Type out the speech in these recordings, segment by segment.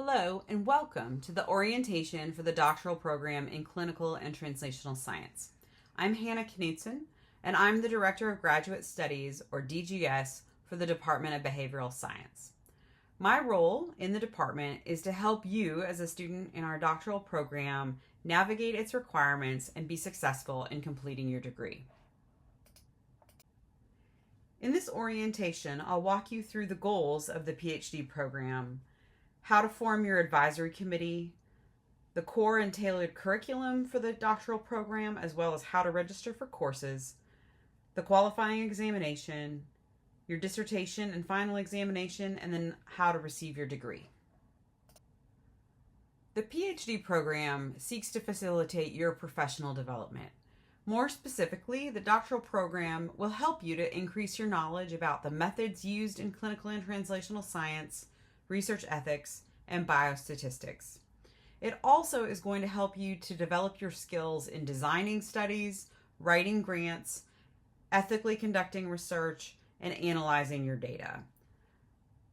Hello and welcome to the orientation for the doctoral program in Clinical and Translational Science. I'm Hannah Knudsen and I'm the Director of Graduate Studies, or DGS, for the Department of Behavioral Science. My role in the department is to help you as a student in our doctoral program navigate its requirements and be successful in completing your degree. In this orientation, I'll walk you through the goals of the PhD program, how to form your advisory committee, the core and tailored curriculum for the doctoral program, as well as how to register for courses, the qualifying examination, your dissertation and final examination, and then how to receive your degree. The PhD program seeks to facilitate your professional development. More specifically, the doctoral program will help you to increase your knowledge about the methods used in clinical and translational science, research ethics, and biostatistics. It also is going to help you to develop your skills in designing studies, writing grants, ethically conducting research, and analyzing your data.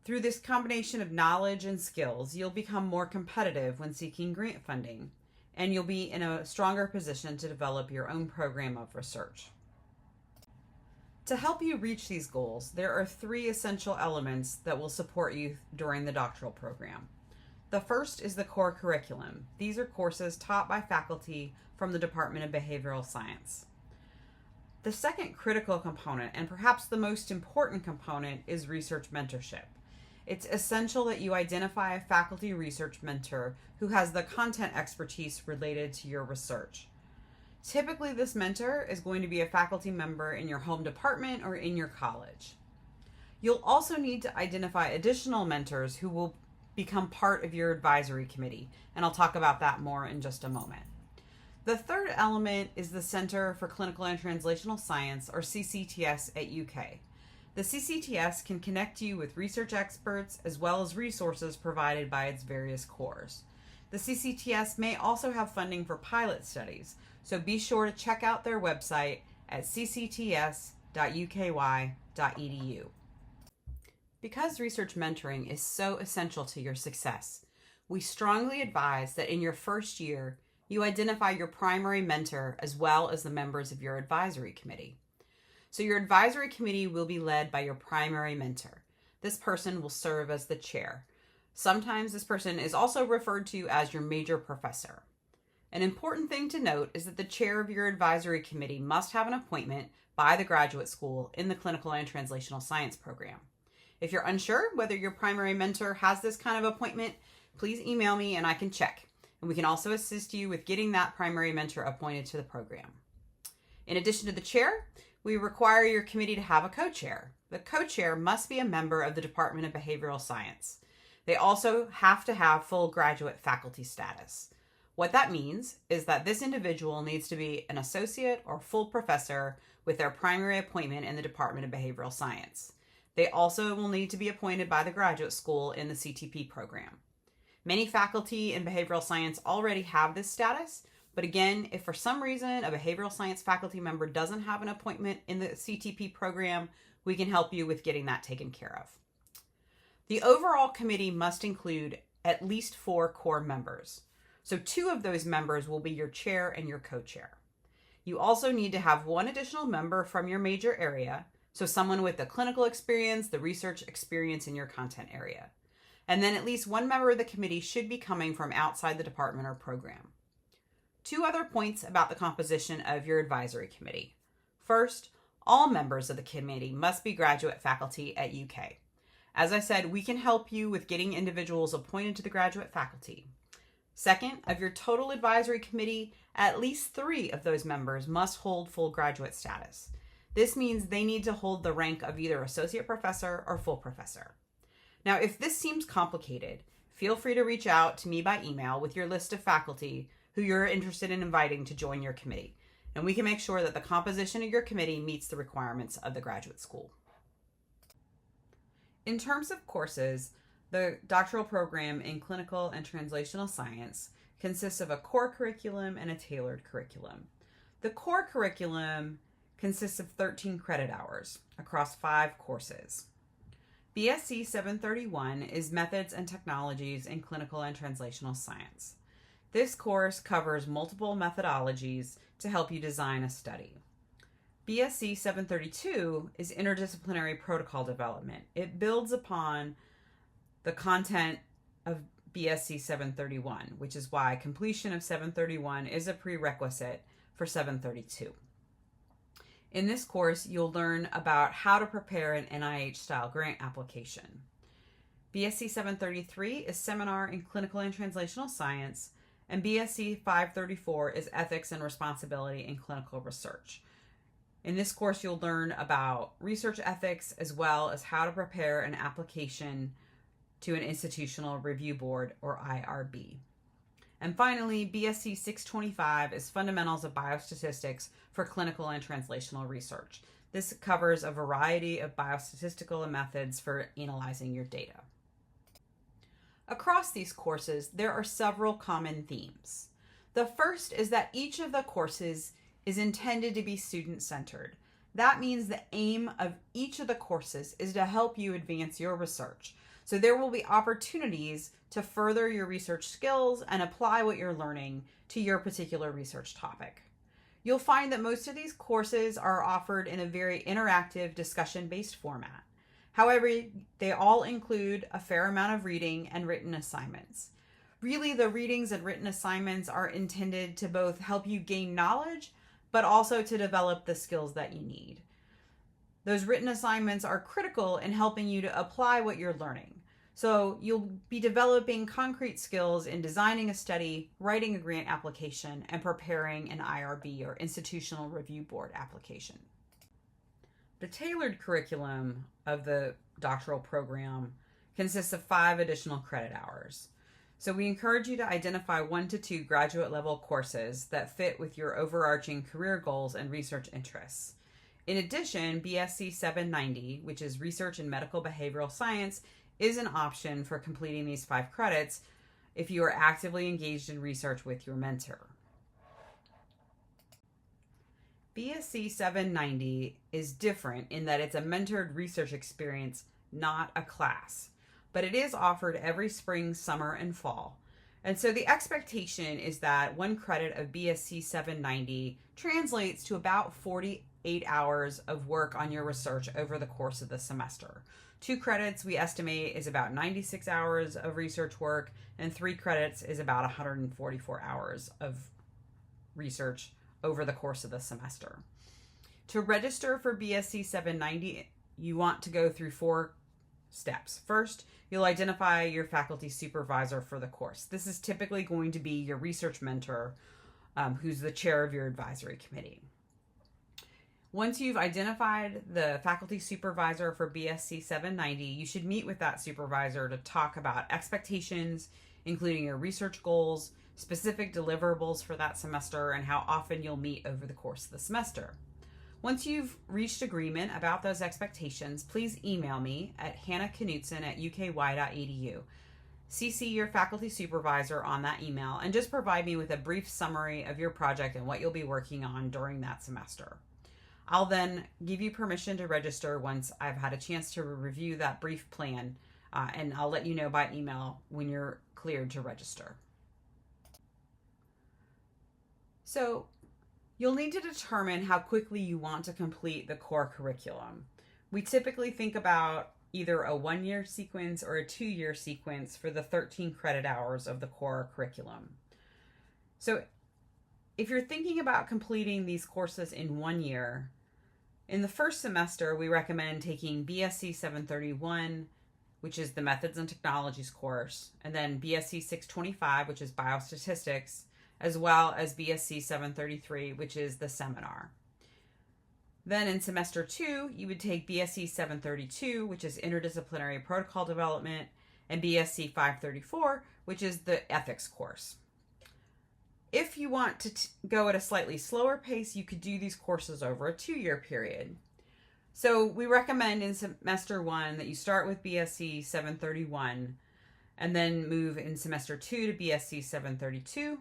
Through this combination of knowledge and skills, you'll become more competitive when seeking grant funding, and you'll be in a stronger position to develop your own program of research. To help you reach these goals, there are three essential elements that will support you during the doctoral program. The first is the core curriculum. These are courses taught by faculty from the Department of Behavioral Science. The second critical component, and perhaps the most important component, is research mentorship. It's essential that you identify a faculty research mentor who has the content expertise related to your research. Typically, this mentor is going to be a faculty member in your home department or in your college. You'll also need to identify additional mentors who will become part of your advisory committee, and I'll talk about that more in just a moment. The third element is the Center for Clinical and Translational Science, or CCTS at UK. The CCTS can connect you with research experts as well as resources provided by its various cores. The CCTS may also have funding for pilot studies, so be sure to check out their website at ccts.uky.edu. Because research mentoring is so essential to your success, we strongly advise that in your first year, you identify your primary mentor as well as the members of your advisory committee. So your advisory committee will be led by your primary mentor. This person will serve as the chair. Sometimes this person is also referred to as your major professor. An important thing to note is that the chair of your advisory committee must have an appointment by the graduate school in the Clinical and Translational Science program. If you're unsure whether your primary mentor has this kind of appointment, please email me and I can check. And we can also assist you with getting that primary mentor appointed to the program. In addition to the chair, we require your committee to have a co-chair. The co-chair must be a member of the Department of Behavioral Science. They also have to have full graduate faculty status. What that means is that this individual needs to be an associate or full professor with their primary appointment in the Department of Behavioral Science. They also will need to be appointed by the graduate school in the CTP program. Many faculty in behavioral science already have this status, but again, if for some reason a behavioral science faculty member doesn't have an appointment in the CTP program, we can help you with getting that taken care of. The overall committee must include at least 4 core members. So 2 of those members will be your chair and your co-chair. You also need to have 1 additional member from your major area, so someone with the clinical experience, the research experience in your content area. And then at least 1 member of the committee should be coming from outside the department or program. 2 other points about the composition of your advisory committee. First, all members of the committee must be graduate faculty at UK. As I said, we can help you with getting individuals appointed to the graduate faculty. Second, of your total advisory committee, at least 3 of those members must hold full graduate status. This means they need to hold the rank of either associate professor or full professor. Now, if this seems complicated, feel free to reach out to me by email with your list of faculty who you're interested in inviting to join your committee, and we can make sure that the composition of your committee meets the requirements of the graduate school. In terms of courses, the doctoral program in Clinical and Translational Science consists of a core curriculum and a tailored curriculum. The core curriculum consists of 13 credit hours across 5 courses. BSc 731 is Methods and Technologies in Clinical and Translational Science. This course covers multiple methodologies to help you design a study. BSc 732 is Interdisciplinary Protocol Development. It builds upon the content of BSc 731, which is why completion of 731 is a prerequisite for 732. In this course, you'll learn about how to prepare an NIH-style grant application. BSc 733 is Seminar in Clinical and Translational Science, and BSc 534 is Ethics and Responsibility in Clinical Research. In this course, you'll learn about research ethics as well as how to prepare an application to an Institutional Review Board, or IRB. And finally, BSc 625 is Fundamentals of Biostatistics for Clinical and Translational Research. This covers a variety of biostatistical methods for analyzing your data. Across these courses, there are several common themes. The first is that each of the courses is intended to be student-centered. That means the aim of each of the courses is to help you advance your research. So there will be opportunities to further your research skills and apply what you're learning to your particular research topic. You'll find that most of these courses are offered in a very interactive, discussion-based format. However, they all include a fair amount of reading and written assignments. Really, the readings and written assignments are intended to both help you gain knowledge, but also to develop the skills that you need. Those written assignments are critical in helping you to apply what you're learning. So you'll be developing concrete skills in designing a study, writing a grant application, and preparing an IRB, or Institutional Review Board, application. The tailored curriculum of the doctoral program consists of 5 additional credit hours. So we encourage you to identify 1 to 2 graduate level courses that fit with your overarching career goals and research interests. In addition, BSc 790, which is Research in Medical Behavioral Science, is an option for completing these 5 credits if you are actively engaged in research with your mentor. BSc 790 is different in that it's a mentored research experience, not a class, but it is offered every spring, summer, and fall. And so the expectation is that 1 credit of BSc 790 translates to about 48 hours of work on your research over the course of the semester. 2 credits we estimate is about 96 hours of research work, and 3 credits is about 144 hours of research over the course of the semester. To register for BSc 790, you want to go through 4 steps. First, you'll identify your faculty supervisor for the course. This is typically going to be your research mentor, who's the chair of your advisory committee. Once you've identified the faculty supervisor for BSc 790, you should meet with that supervisor to talk about expectations, including your research goals, specific deliverables for that semester, and how often you'll meet over the course of the semester. Once you've reached agreement about those expectations, please email me at hannahknutson@uky.edu. CC your faculty supervisor on that email and just provide me with a brief summary of your project and what you'll be working on during that semester. I'll then give you permission to register once I've had a chance to review that brief plan, and I'll let you know by email when you're cleared to register. So you'll need to determine how quickly you want to complete the core curriculum. We typically think about either a 1-year sequence or a 2-year sequence for the 13 credit hours of the core curriculum. So if you're thinking about completing these courses in 1 year, in the first semester, we recommend taking BSc 731, which is the Methods and Technologies course, and then BSc 625, which is Biostatistics, as well as BSc 733, which is the seminar. Then in semester 2, you would take BSc 732, which is Interdisciplinary Protocol Development, and BSc 534, which is the Ethics course. If you want to go at a slightly slower pace, you could do these courses over a 2-year period. So we recommend in semester 1 that you start with BSc 731 and then move in semester 2 to BSc 732.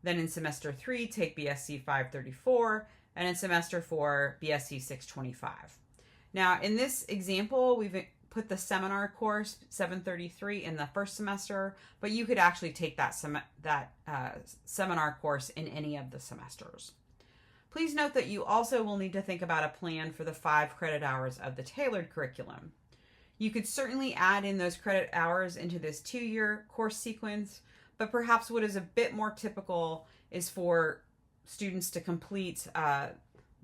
Then in semester 3, take BSc 534, and in semester 4, BSc 625. Now, in this example, we've put the seminar course 733 in the first semester, but you could actually take that seminar course in any of the semesters. Please note that you also will need to think about a plan for the 5 credit hours of the tailored curriculum. You could certainly add in those credit hours into this 2-year course sequence, but perhaps what is a bit more typical is for students to complete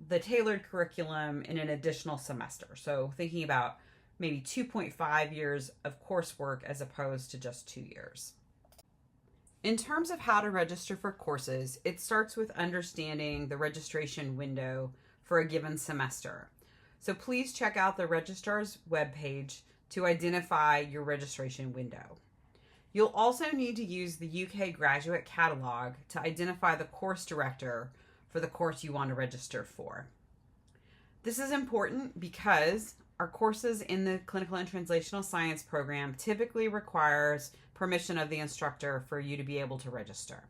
the tailored curriculum in an additional semester. So thinking about maybe 2.5 years of coursework as opposed to just 2 years. In terms of how to register for courses, it starts with understanding the registration window for a given semester. So please check out the registrar's webpage to identify your registration window. You'll also need to use the UK Graduate Catalog to identify the course director for the course you want to register for. This is important because our courses in the Clinical and Translational Science program typically requires permission of the instructor for you to be able to register.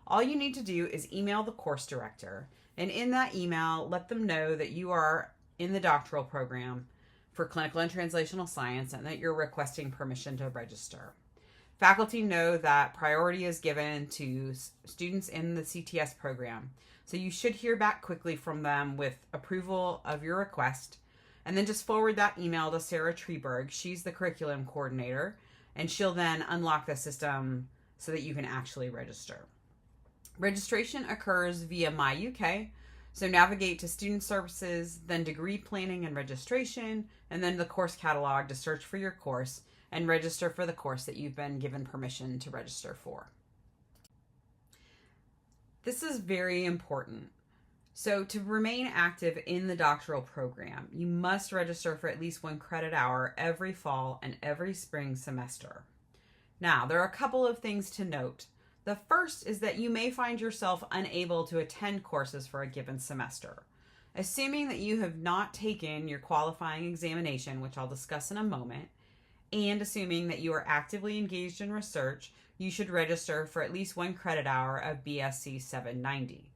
All you need to do is email the course director, and in that email, let them know that you are in the doctoral program for Clinical and Translational Science and that you're requesting permission to register. Faculty know that priority is given to students in the CTS program, so you should hear back quickly from them with approval of your request, and then just forward that email to Sarah Treberg. She's the curriculum coordinator, and she'll then unlock the system so that you can actually register. Registration occurs via My UK, so navigate to Student Services, then Degree Planning and Registration, and then the course catalog to search for your course and register for the course that you've been given permission to register for. This is very important. So to remain active in the doctoral program, you must register for at least 1 credit hour every fall and every spring semester. Now, there are a couple of things to note. The first is that you may find yourself unable to attend courses for a given semester. Assuming that you have not taken your qualifying examination, which I'll discuss in a moment, and assuming that you are actively engaged in research, you should register for at least 1 credit hour of BSc 790.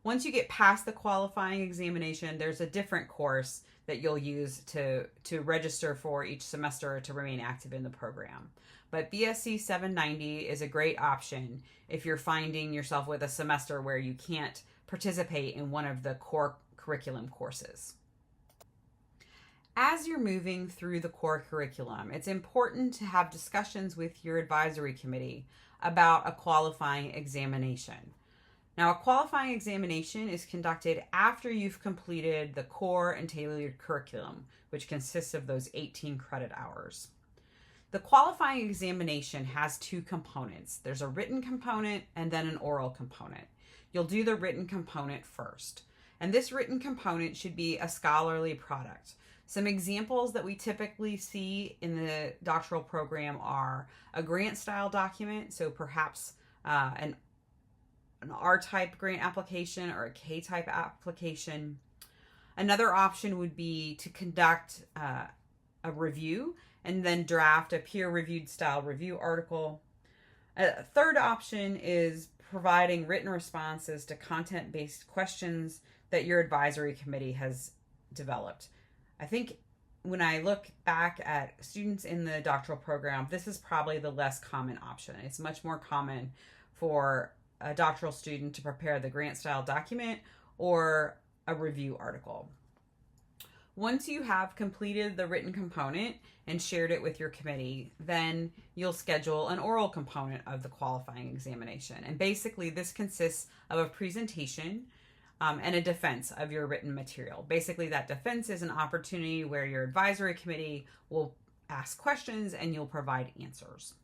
Once you get past the qualifying examination, there's a different course that you'll use to register for each semester to remain active in the program. But BSc 790 is a great option if you're finding yourself with a semester where you can't participate in one of the core curriculum courses. As you're moving through the core curriculum, it's important to have discussions with your advisory committee about a qualifying examination. Now, a qualifying examination is conducted after you've completed the core and tailored curriculum, which consists of those 18 credit hours. The qualifying examination has 2 components. There's a written component and then an oral component. You'll do the written component first. And this written component should be a scholarly product. Some examples that we typically see in the doctoral program are a grant-style document, so perhaps an R-type grant application or a K-type application. Another option would be to conduct a review and then draft a peer-reviewed style review article. A third option is providing written responses to content-based questions that your advisory committee has developed. I think when I look back at students in the doctoral program, this is probably the less common option. It's much more common for a doctoral student to prepare the grant-style document or a review article. Once you have completed the written component and shared it with your committee, then you'll schedule an oral component of the qualifying examination. And basically this consists of a presentation and a defense of your written material. Basically that defense is an opportunity where your advisory committee will ask questions and you'll provide answers.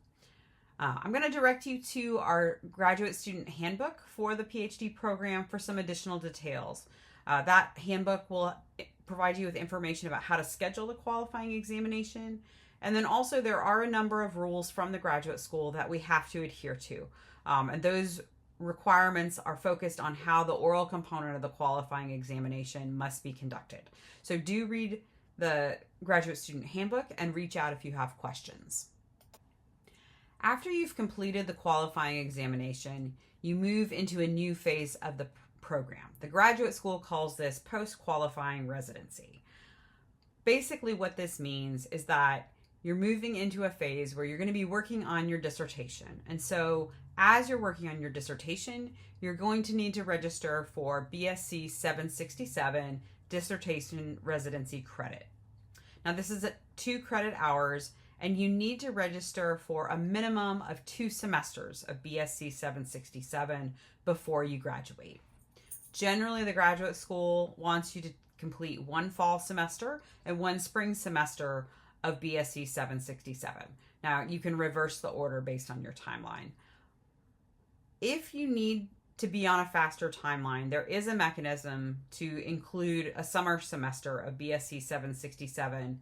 I'm going to direct you to our graduate student handbook for the PhD program for some additional details. That handbook will provide you with information about how to schedule the qualifying examination. And then also there are a number of rules from the graduate school that we have to adhere to. And those requirements are focused on how the oral component of the qualifying examination must be conducted. So do read the graduate student handbook and reach out if you have questions. After you've completed the qualifying examination, you move into a new phase of the program. The graduate school calls this post-qualifying residency. Basically, what this means is that you're moving into a phase where you're going to be working on your dissertation. And so as you're working on your dissertation, you're going to need to register for BSc 767 dissertation residency credit. Now, this is at 2 credit hours, and you need to register for a minimum of 2 semesters of BSc 767 before you graduate. Generally, the graduate school wants you to complete 1 fall semester and 1 spring semester of BSc 767. Now, you can reverse the order based on your timeline. If you need to be on a faster timeline, there is a mechanism to include a summer semester of BSc 767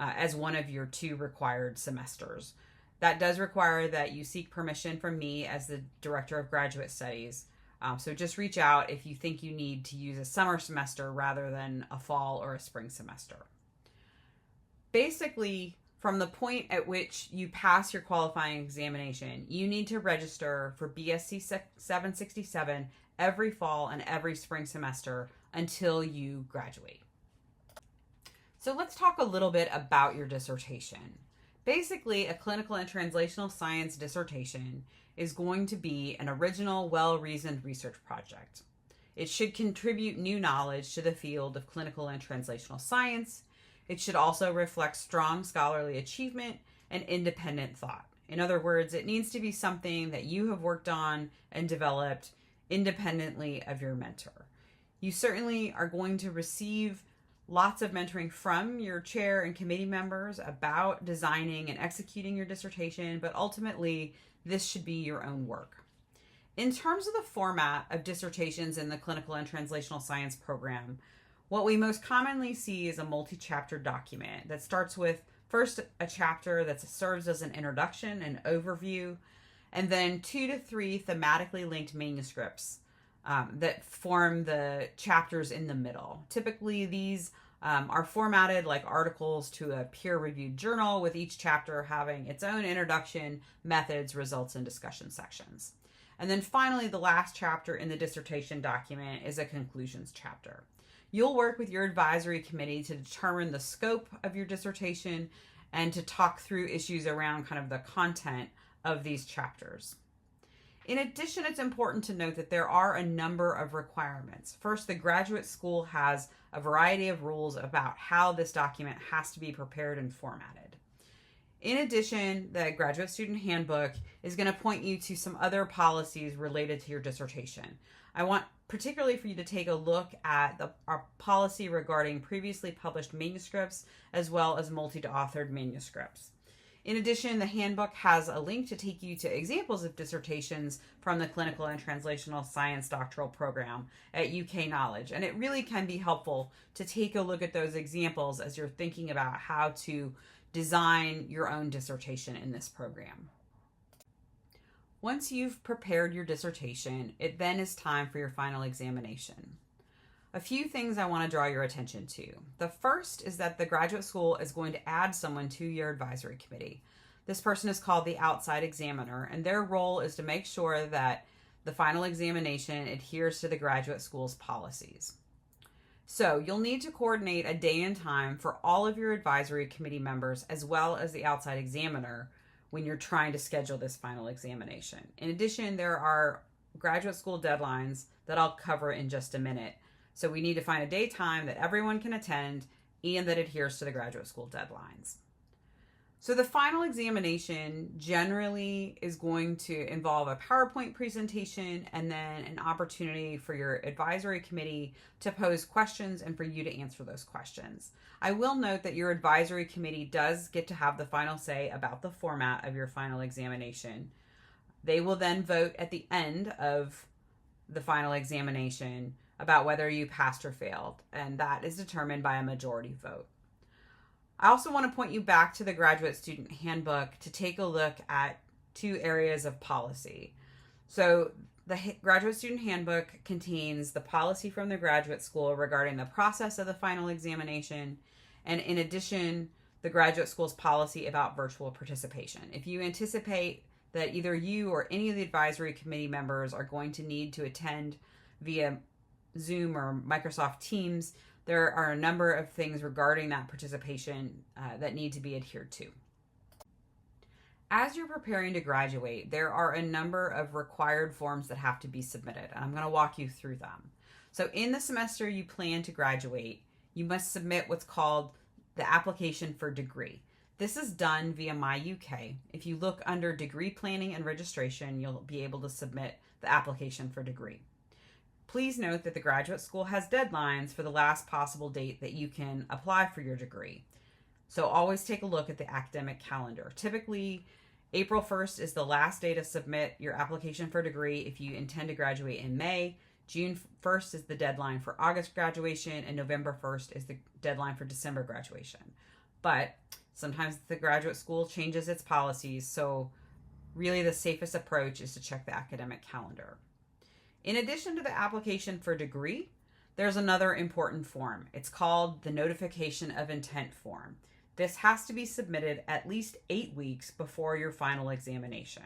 as one of your 2 required semesters. That does require that you seek permission from me as the Director of Graduate Studies. So just reach out if you think you need to use a summer semester rather than a fall or a spring semester. Basically, from the point at which you pass your qualifying examination, you need to register for BSc 767 every fall and every spring semester until you graduate. So let's talk a little bit about your dissertation. Basically, a clinical and translational science dissertation is going to be an original, well-reasoned research project. It should contribute new knowledge to the field of clinical and translational science. It should also reflect strong scholarly achievement and independent thought. In other words, it needs to be something that you have worked on and developed independently of your mentor. You certainly are going to receive lots of mentoring from your chair and committee members about designing and executing your dissertation, but ultimately, this should be your own work. In terms of the format of dissertations in the clinical and translational science program, what we most commonly see is a multi-chapter document that starts with first a chapter that serves as an introduction, an overview, and then 2 to 3 thematically linked manuscripts that form the chapters in the middle. Typically, these are formatted like articles to a peer-reviewed journal, with each chapter having its own introduction, methods, results, and discussion sections. And then finally, the last chapter in the dissertation document is a conclusions chapter. You'll work with your advisory committee to determine the scope of your dissertation and to talk through issues around kind of the content of these chapters. In addition, it's important to note that there are a number of requirements. First, the graduate school has a variety of rules about how this document has to be prepared and formatted. In addition, the graduate student handbook is going to point you to some other policies related to your dissertation. I want particularly for you to take a look at our policy regarding previously published manuscripts as well as multi-authored manuscripts. In addition, the handbook has a link to take you to examples of dissertations from the Clinical and Translational Science doctoral program at UK Knowledge. And it really can be helpful to take a look at those examples as you're thinking about how to design your own dissertation in this program. Once you've prepared your dissertation, it then is time for your final examination. A few things I want to draw your attention to. The first is that the graduate school is going to add someone to your advisory committee. This person is called the outside examiner, and their role is to make sure that the final examination adheres to the graduate school's policies. So you'll need to coordinate a day and time for all of your advisory committee members as well as the outside examiner when you're trying to schedule this final examination. In addition, there are graduate school deadlines that I'll cover in just a minute. So we need to find a day time that everyone can attend and that adheres to the graduate school deadlines. So the final examination generally is going to involve a PowerPoint presentation and then an opportunity for your advisory committee to pose questions and for you to answer those questions. I will note that your advisory committee does get to have the final say about the format of your final examination. They will then vote at the end of the final examination about whether you passed or failed, and that is determined by a majority vote. I also want to point you back to the graduate student handbook to take a look at 2 areas of policy. So the graduate student handbook contains the policy from the graduate school regarding the process of the final examination, and in addition, the graduate school's policy about virtual participation. If you anticipate that either you or any of the advisory committee members are going to need to attend via Zoom or Microsoft Teams, there are a number of things regarding that participation that need to be adhered to. As you're preparing to graduate, there are a number of required forms that have to be submitted, and I'm going to walk you through them. So in the semester you plan to graduate, you must submit what's called the application for degree. This is done via MyUK. If you look under degree planning and registration, you'll be able to submit the application for degree. Please note that the graduate school has deadlines for the last possible date that you can apply for your degree. So always take a look at the academic calendar. Typically, April 1st is the last day to submit your application for degree if you intend to graduate in May. June 1st is the deadline for August graduation, and November 1st is the deadline for December graduation. But sometimes the graduate school changes its policies, so really the safest approach is to check the academic calendar. In addition to the application for degree, there's another important form. It's called the Notification of Intent form. This has to be submitted at least 8 weeks before your final examination.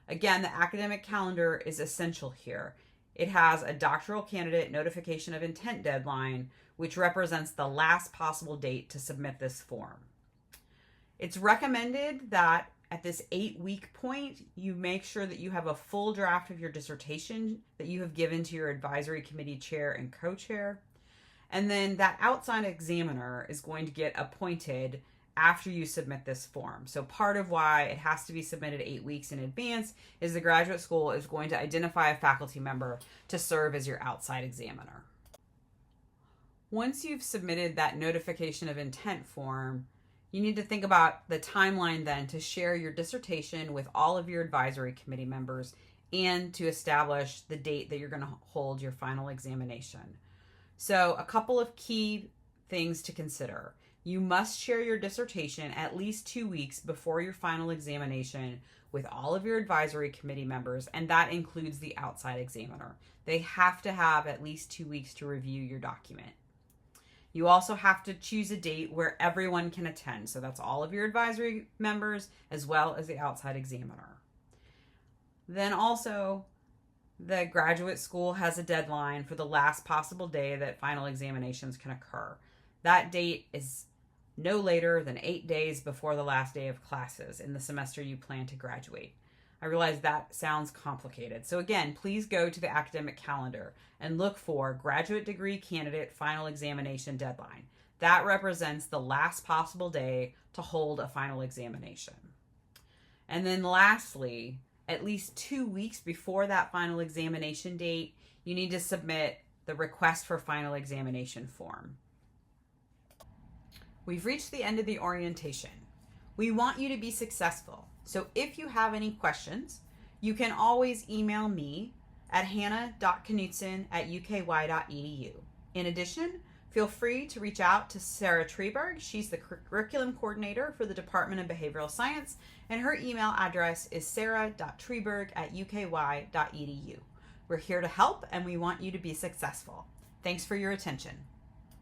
Again, the academic calendar is essential here. It has a doctoral candidate notification of intent deadline, which represents the last possible date to submit this form. It's recommended that at this 8-week point, you make sure that you have a full draft of your dissertation that you have given to your advisory committee chair and co-chair. And then that outside examiner is going to get appointed after you submit this form. So part of why it has to be submitted 8 weeks in advance is the graduate school is going to identify a faculty member to serve as your outside examiner. Once you've submitted that notification of intent form, you need to think about the timeline then to share your dissertation with all of your advisory committee members and to establish the date that you're going to hold your final examination. So a couple of key things to consider. You must share your dissertation at least 2 weeks before your final examination with all of your advisory committee members, and that includes the outside examiner. They have to have at least 2 weeks to review your document. You also have to choose a date where everyone can attend. So that's all of your advisory members as well as the outside examiner. Then also, the graduate school has a deadline for the last possible day that final examinations can occur. That date is no later than 8 days before the last day of classes in the semester you plan to graduate. I realize that sounds complicated. So again, please go to the academic calendar and look for graduate degree candidate final examination deadline. That represents the last possible day to hold a final examination. And then lastly, at least 2 weeks before that final examination date, you need to submit the request for final examination form. We've reached the end of the orientation. We want you to be successful. So if you have any questions, you can always email me at hannah.knutson@uky.edu. In addition, feel free to reach out to Sarah Treberg. She's the curriculum coordinator for the Department of Behavioral Science, and her email address is sarah.treberg@uky.edu. We're here to help, and we want you to be successful. Thanks for your attention.